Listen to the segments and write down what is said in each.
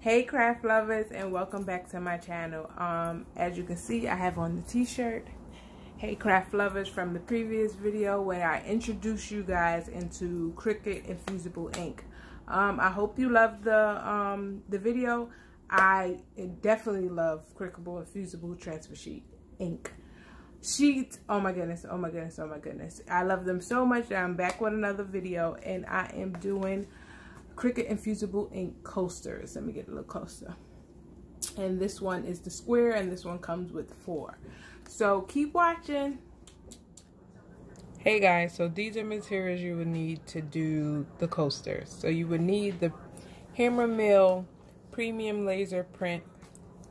Hey craft lovers, and welcome back to my channel. As you can see, I have on the t-shirt Hey craft lovers from the previous video where I introduced you guys into Cricut Infusible ink. I hope you loved the video. I definitely love Cricut Infusible transfer sheet ink sheets. Oh my goodness, oh my goodness, oh my goodness. I love them so much that I'm back with another video, and I am doing Cricut Infusible ink coasters. Let me get a little closer. And this one is the square, and this one comes with 4. So keep watching. Hey guys, so these are materials you would need to do the coasters. So you would need the hammer mill premium laser print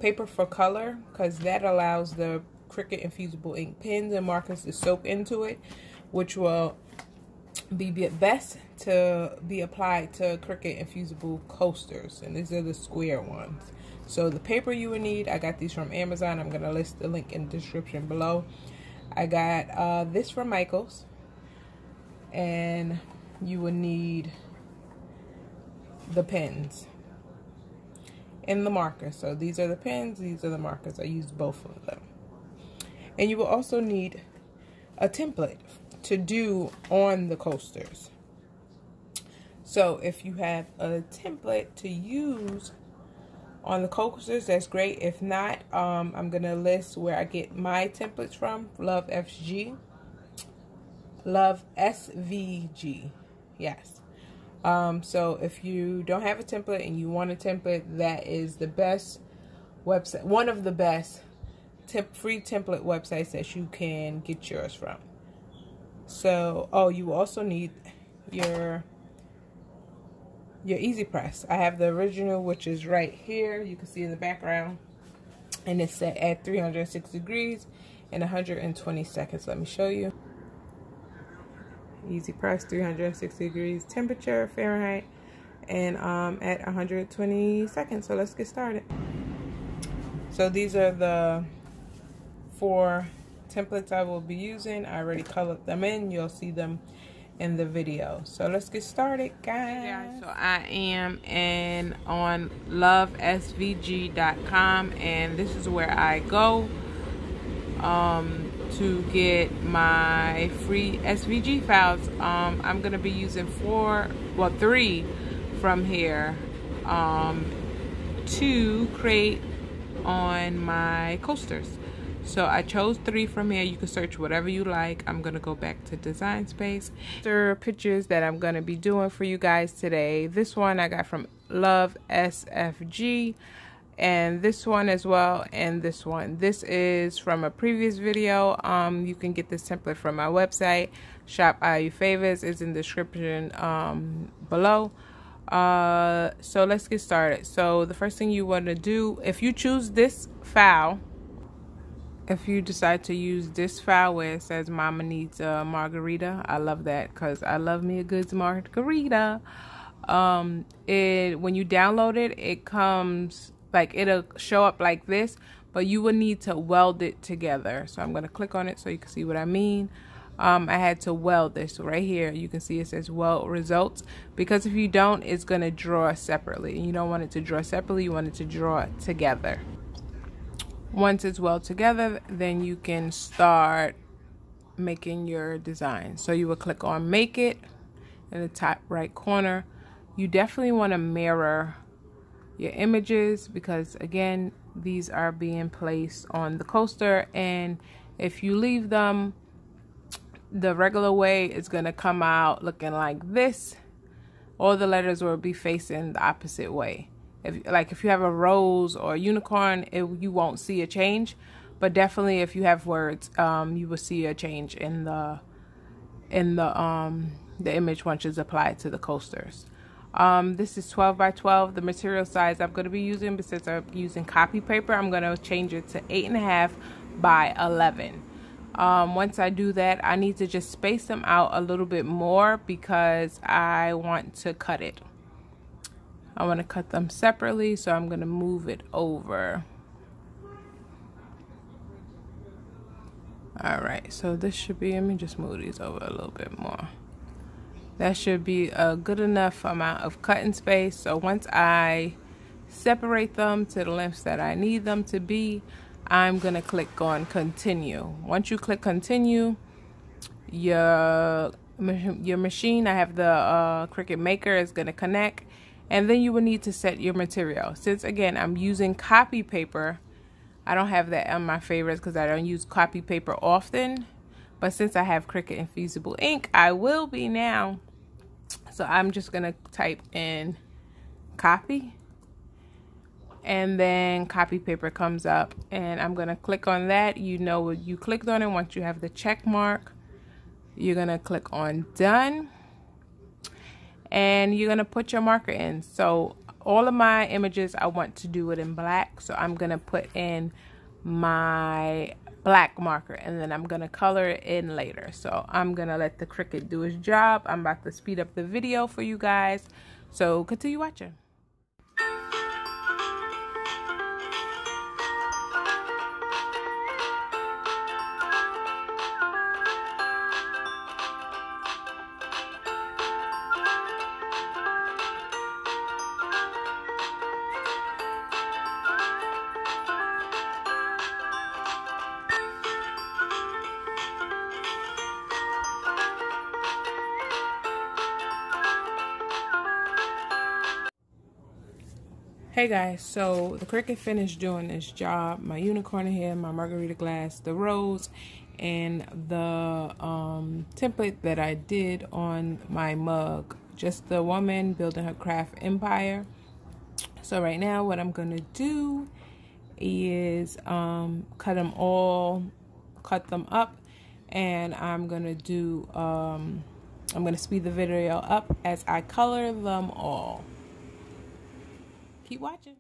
paper for color, because that allows the Cricut Infusible ink pens and markers to soak into it, which will be best to be applied to Cricut Infusible coasters, and these are the square ones. So the paper you would need, I got these from Amazon. I'm gonna list the link in the description below. I got this from Michael's, and you would need the pens and the markers. So these are the pens, these are the markers. I used both of them. And you will also need a template to do on the coasters. So if you have a template to use on the coasters, that's great. If not, I'm gonna list where I get my templates from. Love SVG, yes. So if you don't have a template and you want a template, that is the best website, one of the best free template websites that you can get yours from. So, oh, you also need your EasyPress. I have the original, which is right here. You can see in the background, and it's set at 306 degrees and 120 seconds. Let me show you. EasyPress, 360 degrees temperature Fahrenheit, and at 120 seconds. So let's get started. So these are the 4 templates I will be using. I already colored them in. You'll see them in the video. So let's get started, guys. So I am on lovesvg.com, and this is where I go to get my free SVG files. I'm gonna be using 3 from here to create on my coasters. So I chose 3 from here. You can search whatever you like. I'm gonna go back to Design Space. These are pictures that I'm gonna be doing for you guys today. This one I got from Love SFG, and this one as well, and this one. This is from a previous video. You can get this template from my website. Shop I.O.U.FAVORS is in the description below. So let's get started. So the first thing you want to do, if you choose this file, if you decide to use this file where it says Mama Needs a Margarita, I love that because I love me a good margarita. When you download it, it comes like, it'll show up like this, but you will need to weld it together. So I'm going to click on it so you can see what I mean. I had to weld this. So right here you can see it says weld results, because if you don't, it's going to draw separately. You don't want it to draw separately, you want it to draw together. Once it's well together, then you can start making your design. So you will click on Make It in the top right corner. You definitely want to mirror your images, because again, these are being placed on the coaster, and if you leave them the regular way, it's going to come out looking like this. All the letters will be facing the opposite way. If you have a rose or a unicorn, you won't see a change, but definitely if you have words, you will see a change in the image once it's applied to the coasters. This is 12 by 12. The material size I'm going to be using, because I'm using copy paper, I'm going to change it to 8.5 by 11. Once I do that, I need to just space them out a little bit more because I want to cut it. I want to cut them separately, so I'm going to move it over. Alright, so this should be, let me just move these over a little bit more. That should be a good enough amount of cutting space. So once I separate them to the lengths that I need them to be, I'm gonna click on continue. Once you click continue, your machine, I have the Cricut Maker, is gonna connect, and then you will need to set your material. Since again I'm using copy paper, I don't have that on my favorites because I don't use copy paper often, but since I have Cricut Infusible ink, I will be now. So I'm just gonna type in copy, and then copy paper comes up, and I'm gonna click on that. You know what you clicked on it. Once you have the check mark, you're gonna click on done, and you're gonna put your marker in. So all of my images, I want to do it in black, so I'm gonna put in my black marker, and then I'm gonna color it in later. So I'm gonna let the Cricut do its job. I'm about to speed up the video for you guys, so continue watching. Hey guys, so the Cricut finished doing its job. My unicorn here, my margarita glass, the rose, and the template that I did on my mug. Just the woman building her craft empire. So right now what I'm gonna do is cut them up, and I'm gonna do I'm gonna speed the video up as I color them all. Keep watching.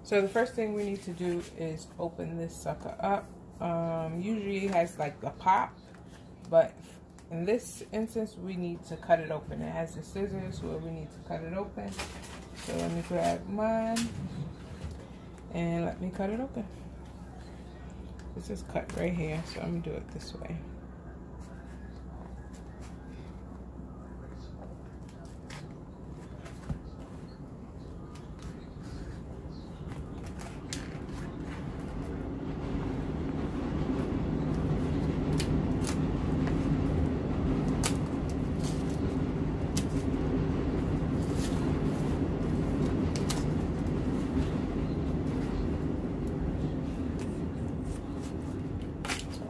So the first thing we need to do is open this sucker up. Usually it has like a pop, but in this instance we need to cut it open. It has the scissors where we need to cut it open. So let me grab mine and let me cut it open. This is cut right here, so I'm gonna do it this way.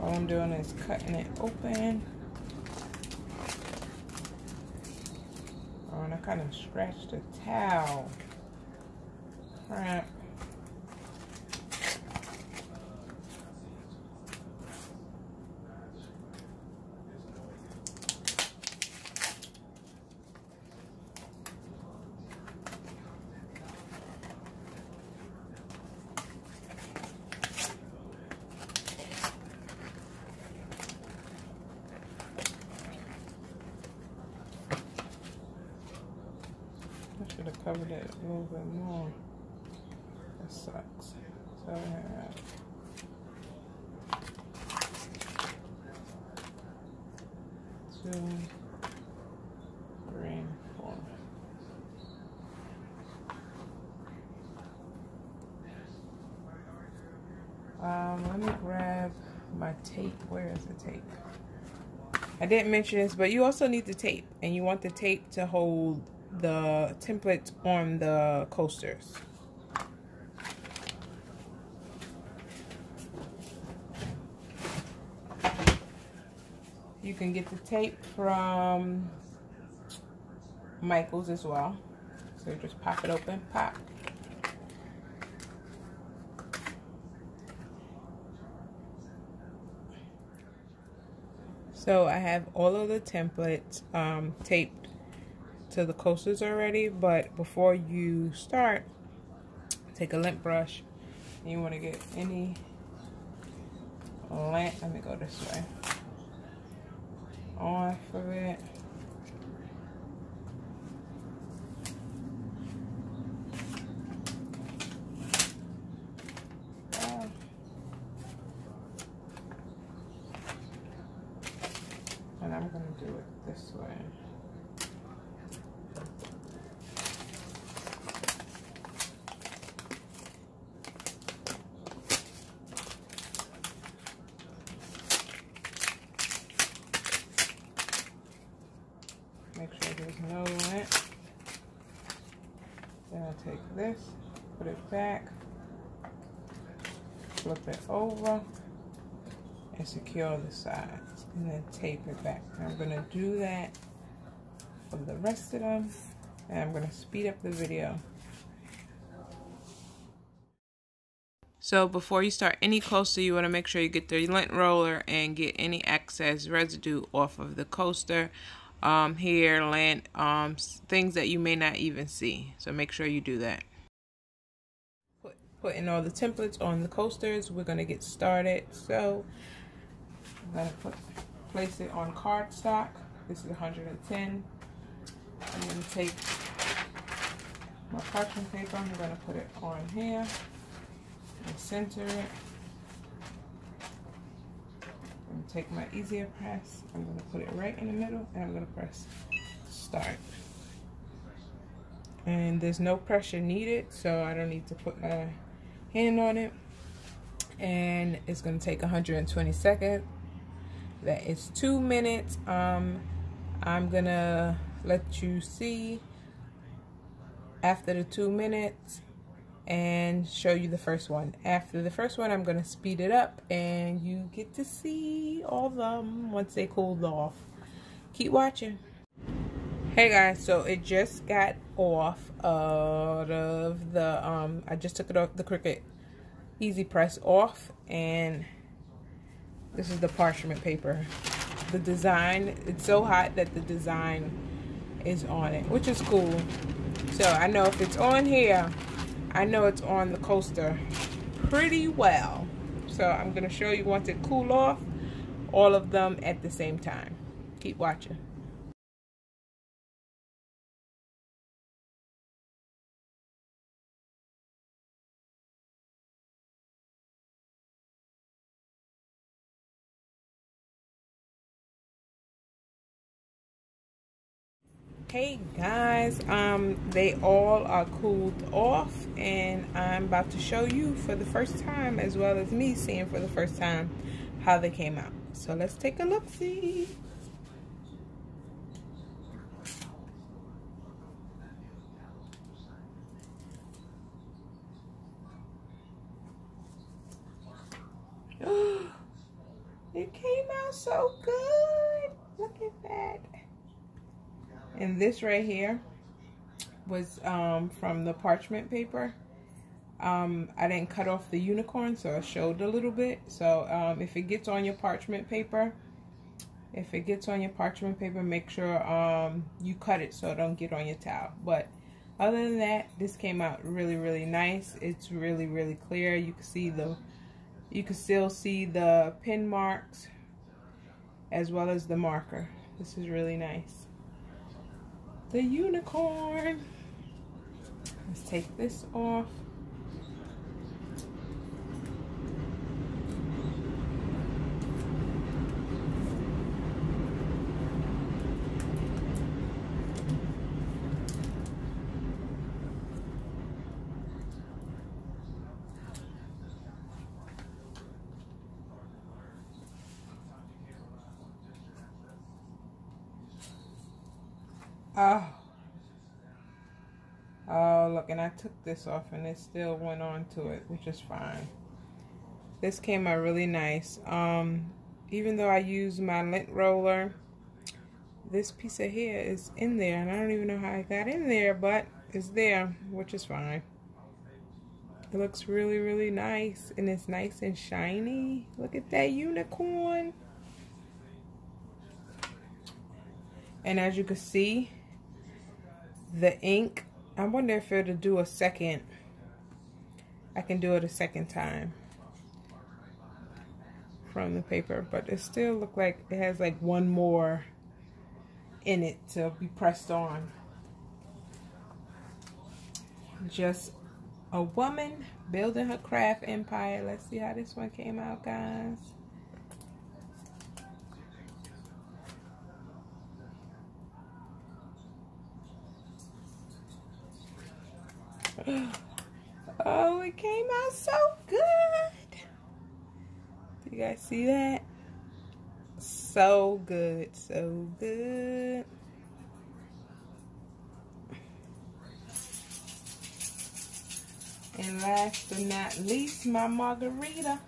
All I'm doing is cutting it open. Oh, and I kind of scratched the towel. Crap. I should have covered it a little bit more. That sucks. So I have 2, 3, 4. Let me grab my tape. Where is the tape? I didn't mention this, but you also need the tape, and you want the tape to hold the templates on the coasters. You can get the tape from Michael's as well. So just pop it open, pop. So I have all of the templates taped to the coasters already, but before you start, take a lint brush and you want to get any lint, let me go this way, off of it. And I'm going to do it this way. Make sure there's no lint. Then I'll take this, put it back, flip it over, and secure the sides, and then tape it back. And I'm going to do that for the rest of them, and I'm going to speed up the video. So before you start any coaster, you want to make sure you get the lint roller and get any excess residue off of the coaster. Hair, lint, things that you may not even see. So make sure you do that. Putting all the templates on the coasters, we're going to get started. So I'm going to place it on cardstock. This is 110. I'm going to take my parchment paper. I'm going to put it on here and center it. I'm going to take my EasyPress. I'm going to put it right in the middle, and I'm going to press start. And there's no pressure needed, so I don't need to put my hand on it. And it's going to take 120 seconds. That is 2 minutes. I'm going to let you see after the 2 minutes and show you the first one. After the first one, I'm going to speed it up and you get to see all of them once they cooled off. Keep watching. Hey guys, so it just got off of the I just took it off the Cricut EasyPress off, and this is the parchment paper. The design, it's so hot that the design is on it, which is cool. So I know if it's on here, I know it's on the coaster pretty well. So I'm going to show you once it cool off, all of them at the same time. Keep watching. Hey guys, they all are cooled off, and I'm about to show you for the first time, as well as me seeing for the first time, how they came out. So let's take a look-see. It came out so good. Look at that. And this right here was from the parchment paper. I didn't cut off the unicorn, so I showed a little bit. So if it gets on your parchment paper, make sure you cut it so it don't get on your towel. But other than that, this came out really, really nice. It's really, really clear. You can still see the pin marks as well as the marker. This is really nice. The unicorn. Let's take this off. Oh, look, and I took this off and it still went on to it, which is fine. This came out really nice. Even though I used my lint roller, this piece of hair is in there, and I don't even know how I got in there, but it's there, which is fine. It looks really, really nice, and it's nice and shiny. Look at that unicorn. And as you can see, the ink, I wonder if it'll do a second. I can do it a second time from the paper, but it still look like it has like one more in it to be pressed on. Just a woman building her craft empire. Let's see how this one came out, guys. Oh, it came out so good. Do you guys see that? So good, so good. And last but not least, my margarita.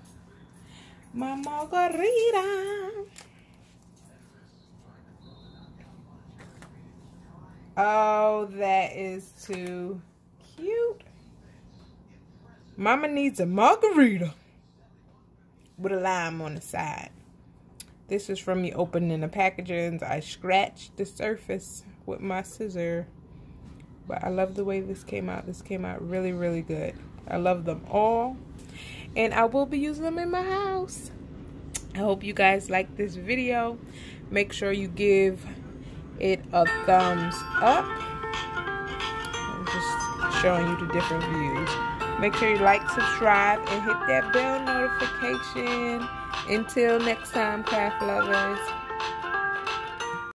My margarita. Oh, that is too cute. Mama needs a margarita with a lime on the side. This is from me opening the packaging. I scratched the surface with my scissor. But I love the way this came out. This came out really, really good. I love them all. And I will be using them in my house. I hope you guys like this video. Make sure you give it a thumbs up. I'm just showing you the different views. Make sure you like, subscribe, and hit that bell notification. Until next time, craft lovers.